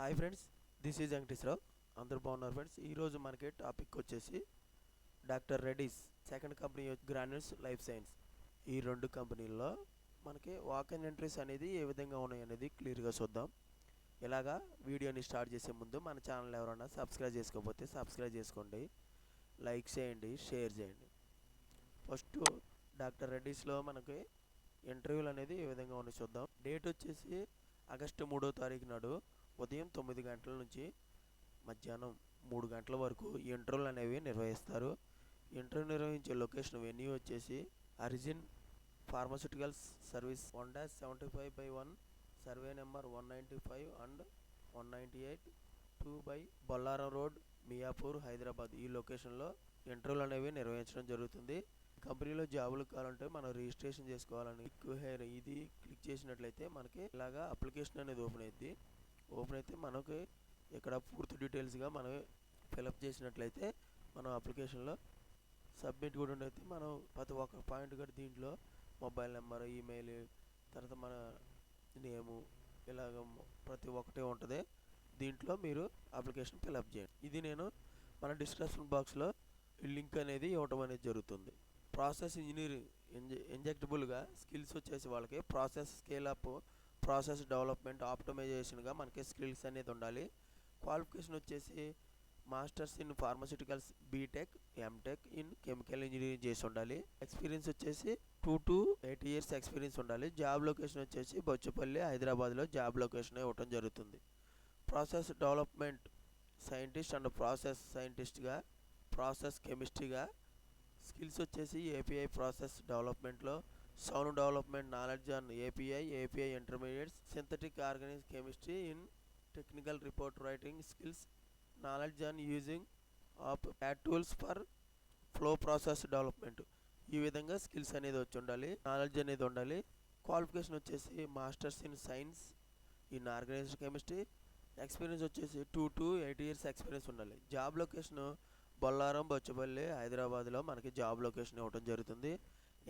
Hi friends, this is Venkateswararao. అందరూ బాగున్నారు friends. ఈరోజు మనకి టాపిక్ వచ్చేసి doctor Reddy's second company granules life science. ఈ రెండు కంపెనీల్లో మనకి వాక్ అండ్ ఎంట్రీస్ అనేది ఏ విధంగా ఉన్నాయి అనేది క్లియర్గా చూద్దాం. ఇలాగా వీడియోని స్టార్ట్ చేసే ముందు మన ఛానల్ ఎవరైనా సబ్స్క్రైబ్ చేసుకోకపోతే సబ్స్క్రైబ్ చేసుకోండి, లైక్ చేయండి, షేర్ చేయండి. ఫస్ట్ డాక్టర్ రెడ్డిస్లో మనకి ఇంటర్వ్యూలు అనేది ఏ విధంగా ఉన్నాయి చూద్దాం. డేట్ వచ్చేసి ఆగస్టు 3వ తారీఖు నాడు ఉదయం 9 గంటల నుంచి మధ్యాహ్నం 3 గంటల వరకు ఇంటర్వ్యూలు అనేవి నిర్వహిస్తారు. ఇంటర్వ్యూ నిర్వహించే లొకేషన్ వెన్యూ వచ్చేసి origin pharmaceuticals service 1-75/1 survey number 195 and 198 2 Bollaram road, Miyapur, Hyderabad. ఈ లొకేషన్లో ఇంటర్వ్యూలు అనేవి నిర్వహించడం జరుగుతుంది. కంపెనీలో జాబులు కావాలంటే మనం రిజిస్ట్రేషన్ చేసుకోవాలని ఇది క్లిక్ చేసినట్లయితే మనకి ఇలాగా అప్లికేషన్ అనేది ఓపెన్ అయితే మనకి ఇక్కడ పూర్తి డీటెయిల్స్గా మనం ఫిలప్ చేసినట్లయితే మనం అప్లికేషన్లో సబ్మిట్ కూడా ఉండైతే మనం ప్రతి ఒక్క పాయింట్ కూడా దీంట్లో మొబైల్ నెంబర్, ఈమెయిల్, తర్వాత మన నేము ఇలాగ ప్రతి ఒక్కటే ఉంటుంది. దీంట్లో మీరు అప్లికేషన్ ఫిలప్ చేయండి. ఇది నేను మన డిస్క్రిప్షన్ బాక్స్లో లింక్ అనేది ఇవ్వటం అనేది జరుగుతుంది. ప్రాసెస్ ఇంజనీరింగ్ ఇంజెక్టబుల్గా స్కిల్స్ వచ్చేసి వాళ్ళకి process scale up, process development, ఆప్టమైజేషన్గా మనకి స్కిల్స్ అనేది ఉండాలి. క్వాలిఫికేషన్ వచ్చేసి masters in pharmaceuticals, BTech, MTech in chemical engineering చేసి ఉండాలి. ఎక్స్పీరియన్స్ వచ్చేసి 2 to 8 years ఎక్స్పీరియన్స్ ఉండాలి. జాబ్ లొకేషన్ వచ్చేసి బొచ్చుపల్లి, హైదరాబాద్లో జాబ్ లొకేషన్ ఇవ్వటం జరుగుతుంది. Process development scientist and process సైంటిస్ట్గా, ప్రాసెస్ కెమిస్ట్రీగా స్కిల్స్ వచ్చేసి ఏపీఐ ప్రాసెస్ డెవలప్మెంట్లో, sound development, knowledge on API intermediates, synthetic organic chemistry in technical report writing skills, knowledge on using of add tools for flow process development. ఈ విధంగా skills అనేది వచ్చి ఉండాలి, knowledge అనేది ఉండాలి. క్వాలిఫికేషన్ వచ్చేసి masters in science in organic chemistry, experience వచ్చేసి 2 to 8 years experience ఉండాలి. జాబ్ లొకేషన్ బొల్లారం, బొచ్చపల్లి, హైదరాబాద్లో మనకి జాబ్ లొకేషన్ ఇవ్వడం జరుగుతుంది.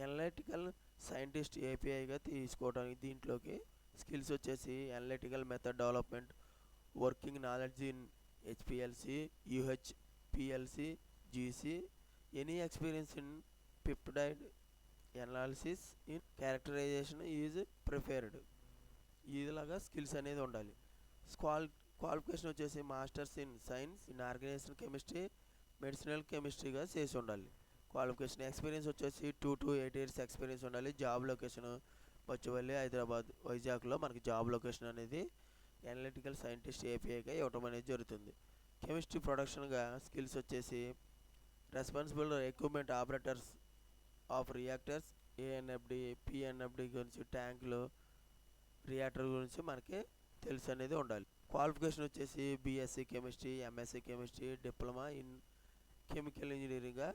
అనలిటికల్ సైంటిస్ట్ ఏపీఐగా తీసుకోవడానికి దీంట్లోకి స్కిల్స్ వచ్చేసి analytical method development, working knowledge in HPLC, UHPLC, GC, any experience in peptide analysis in characterization is preferred. ఇదిలాగా స్కిల్స్ అనేది ఉండాలి. క్వాలిఫికేషన్ వచ్చేసి masters in science in organic chemistry, medicinal కెమిస్ట్రీగా చేసి ఉండాలి. క్వాలిఫికేషన్ ఎక్స్పీరియన్స్ వచ్చేసి 2 to 8 years ఎక్స్పీరియన్స్ ఉండాలి. Job location Bachupally, Hyderabad, వైజాగ్లో మనకి జాబ్ లొకేషన్ అనేది అనలిటికల్ సైంటిస్ట్ ఏపీఐగా ఇవ్వటం అనేది జరుగుతుంది. కెమిస్ట్రీ ప్రొడక్షన్గా స్కిల్స్ వచ్చేసి responsible equipment operators of reactors, ఏఎన్ఎఫ్డి, పిఎన్ఎఫ్డి గురించి, ట్యాంకులు, రియాక్టర్ గురించి మనకి తెలుసు అనేది ఉండాలి. క్వాలిఫికేషన్ వచ్చేసి BSc chemistry, MSc chemistry, diploma in chemical ఇంజనీరింగ్గా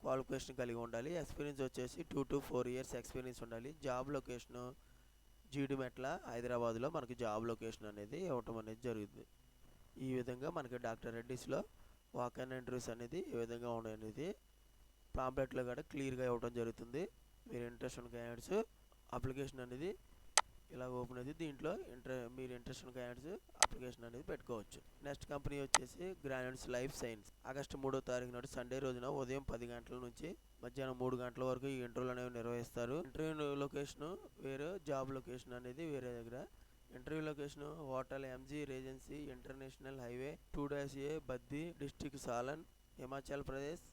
క్వాలిఫికేషన్ కలిగి ఉండాలి. ఎక్స్పీరియన్స్ వచ్చేసి 2 to 4 years ఎక్స్పీరియన్స్ ఉండాలి. జాబ్ లొకేషను జీడిమెట్ల, హైదరాబాద్లో మనకి జాబ్ లొకేషన్ అనేది ఇవ్వటం అనేది జరుగుతుంది. ఈ విధంగా మనకి డాక్టర్ రెడ్డిస్లో వాక్ అండ్ ఇంటర్వ్యూస్ అనేది ఏ విధంగా ఉన్నాయి అనేది పాంప్లెట్లో కూడా క్లియర్గా ఇవ్వడం జరుగుతుంది. మీరు ఇంట్రెస్ట్ ఉన్న క్యాండిడేట్స్ అప్లికేషన్ అనేది ఇలా ఓపెన్ అయితే దీంట్లో మీరు ఇంట్రెస్ట్ ఉన్న క్యాండిడేట్స్ అప్లికేషన్ అనేది పెట్టుకోవచ్చు. నెక్స్ట్ కంపెనీ వచ్చేసి గ్రాన్యూల్స్ లైఫ్ సైన్స్. ఆగస్టు 3వ తారీఖు నాడు సండే రోజున ఉదయం 10 గంటల నుంచి మధ్యాహ్నం 3 గంటల వరకు ఈ ఇంటర్వ్యూలు అనేవి నిర్వహిస్తారు. ఇంటర్వ్యూ లొకేషన్ వేరే, జాబ్ లొకేషన్ అనేది వేరే దగ్గర. Interview location hotel MG Regency, international highway 2-A, Baddi, district Solan, Himachal Pradesh,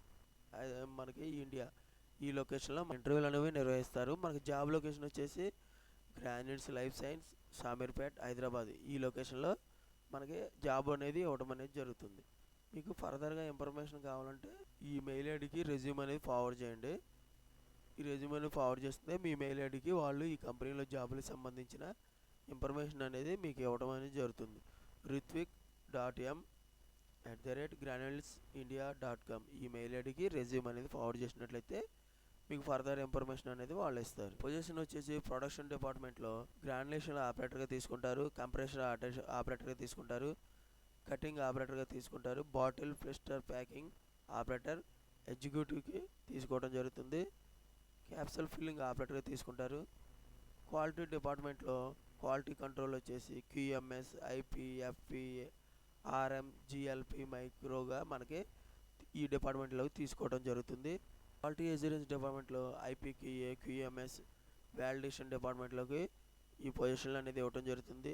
మనకి ఇండియా. ఈ లొకేషన్లో ఇంటర్వ్యూలు అనేవి నిర్వహిస్తారు. మనకి జాబ్ లొకేషన్ వచ్చేసి Granules life Science, Shamirpet, Hyderabad. ఈ లొకేషన్లో మనకి జాబ్ అనేది ఇవ్వడం అనేది జరుగుతుంది. మీకు ఫర్దర్గా ఇన్ఫర్మేషన్ కావాలంటే ఈ మెయిల్ ఐడికి రెజ్యూమ్ అనేది ఫార్వర్డ్ చేయండి. ఈ రెజ్యూమ్ అనేది ఫార్వర్డ్ చేస్తే మీ మెయిల్ ఐడికి వాళ్ళు ఈ కంపెనీలో జాబులకు సంబంధించిన ఇన్ఫర్మేషన్ అనేది మీకు ఇవ్వడం అనేది జరుగుతుంది. ritvik.m@granulsindia.com ఈ మెయిల్ ఐడికి రెజ్యూమ్ అనేది ఫార్వర్డ్ చేసినట్లయితే మీకు ఫర్దర్ ఇన్ఫర్మేషన్ అనేది వాళ్ళు ఇస్తారు. పొజిషన్ వచ్చేసి ప్రొడక్షన్ డిపార్ట్మెంట్లో గ్రాన్యులేషన్ ఆపరేటర్గా తీసుకుంటారు, కంప్రెషర్ ఆపరేటర్గా తీసుకుంటారు, కటింగ్ ఆపరేటర్గా తీసుకుంటారు, బాటిల్ ఫిల్టర్ ప్యాకింగ్ ఆపరేటర్ ఎగ్జిక్యూటివ్కి తీసుకోవడం జరుగుతుంది, క్యాప్సూల్ ఫిల్లింగ్ ఆపరేటర్గా తీసుకుంటారు. క్వాలిటీ డిపార్ట్మెంట్లో క్వాలిటీ కంట్రోల్ వచ్చేసి QMS, IP, FP, RM, GLP, మైక్రోగా మనకి ఈ డిపార్ట్మెంట్లోకి తీసుకోవడం జరుగుతుంది. క్వాలిటీ అష్యూరెన్స్ డిపార్ట్మెంట్లో ఐపీక్యూఏ, క్యూఎంఎస్, వ్యాలిడేషన్ డిపార్ట్మెంట్లోకి ఈ పొజిషన్లు అనేది ఇవ్వడం జరుగుతుంది.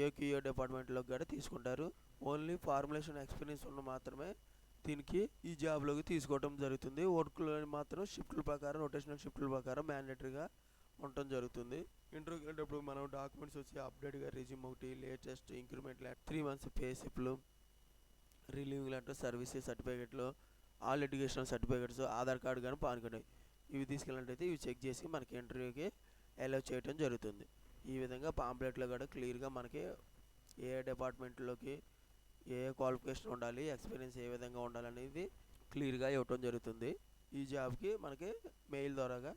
ఏక్యూఏ డిపార్ట్మెంట్లోకి కూడా తీసుకుంటారు. ఓన్లీ ఫార్ములేషన్ ఎక్స్పీరియన్స్ ఉన్న మాత్రమే దీనికి ఈ జాబ్లోకి తీసుకోవడం జరుగుతుంది. వర్క్లో మాత్రం షిఫ్ట్ల ప్రకారం, రొటేషనల్ షిఫ్ట్ల ప్రకారం మ్యాండేటరీగా ఉండటం జరుగుతుంది. ఇంటర్వ్యూకి వెళ్ళేటప్పుడు మనం డాక్యుమెంట్స్ వచ్చి అప్డేట్గా రెజ్యూమ్ ఒకటి, latest increment letter, 3 months pay స్లిప్లు, రిలీవింగ్ లెటర్, సర్వీసెస్ సర్టిఫికేట్లు, all educational certificates, Aadhaar card కానీ పాన్ కార్డు ఇవి తీసుకెళ్ళినట్టయితే ఇవి చెక్ చేసి మనకి ఇంటర్వ్యూకి అలౌ చేయడం జరుగుతుంది. ఈ విధంగా పాంప్లెట్లో కూడా క్లియర్గా మనకి ఏ డిపార్ట్మెంట్లోకి ఏ క్వాలిఫికేషన్ ఉండాలి, ఎక్స్పీరియన్స్ ఏ విధంగా ఉండాలనేది క్లియర్గా ఇవ్వటం జరుగుతుంది. ఈ జాబ్కి మనకి మెయిల్ ద్వారాగా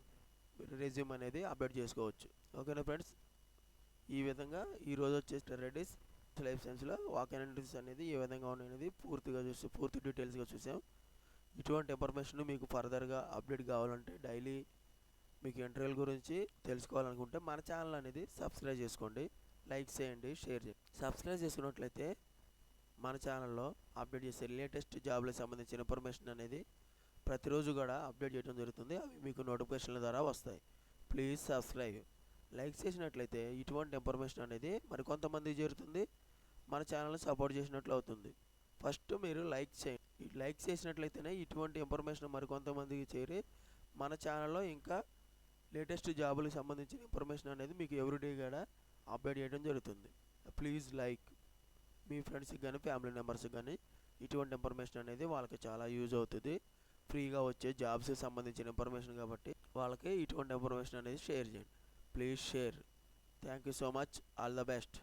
రెజ్యూమ్ అనేది అప్డేట్ చేసుకోవచ్చు. ఓకేనా ఫ్రెండ్స్, ఈ విధంగా ఈరోజు వచ్చేసి రెడ్డిస్ లైఫ్ సైన్స్లో వాకనెంట్రీస్ అనేది ఏ విధంగా ఉన్నాయనేది పూర్తి డీటెయిల్స్గా చూసాం. ఇటువంటి ఇన్ఫర్మేషన్ మీకు ఫర్దర్గా అప్డేట్ కావాలంటే డైలీ మీకు ఇంటర్వ్యూల గురించి తెలుసుకోవాలనుకుంటే మన ఛానల్ అనేది సబ్స్క్రైబ్ చేసుకోండి, లైక్ చేయండి, షేర్ చేయండి. సబ్స్క్రైబ్ చేసుకున్నట్లయితే మన ఛానల్లో అప్డేట్ చేసే లేటెస్ట్ జాబ్లకు సంబంధించిన ఇన్ఫర్మేషన్ అనేది ప్రతిరోజు కూడా అప్డేట్ చేయడం జరుగుతుంది. అవి మీకు నోటిఫికేషన్ల ద్వారా వస్తాయి. Please subscribe. లైక్ చేసినట్లయితే ఇటువంటి ఇన్ఫర్మేషన్ అనేది మరికొంతమందికి చేరుతుంది, మన ఛానల్ని సపోర్ట్ చేసినట్లు అవుతుంది. ఫస్ట్ మీరు లైక్ చేయండి. లైక్ చేసినట్లయితేనే ఇటువంటి ఇన్ఫర్మేషన్ మరికొంతమందికి చేరి మన ఛానల్లో ఇంకా లేటెస్ట్ జాబులకు సంబంధించిన ఇన్ఫర్మేషన్ అనేది మీకు ఎవ్రీడే కూడా అప్డేట్ చేయడం జరుగుతుంది. Please like. మీ ఫ్రెండ్స్కి కానీ ఫ్యామిలీ మెంబర్స్కి కానీ ఇటువంటి ఇన్ఫర్మేషన్ అనేది వాళ్ళకి చాలా యూజ్ అవుతుంది. ఫ్రీగా వచ్చే జాబ్స్కి సంబంధించిన ఇన్ఫర్మేషన్ కాబట్టి వాళ్ళకి ఇటువంటి ఇన్ఫర్మేషన్ అనేది షేర్ చేయండి. Please share. Thank you so much. All the best.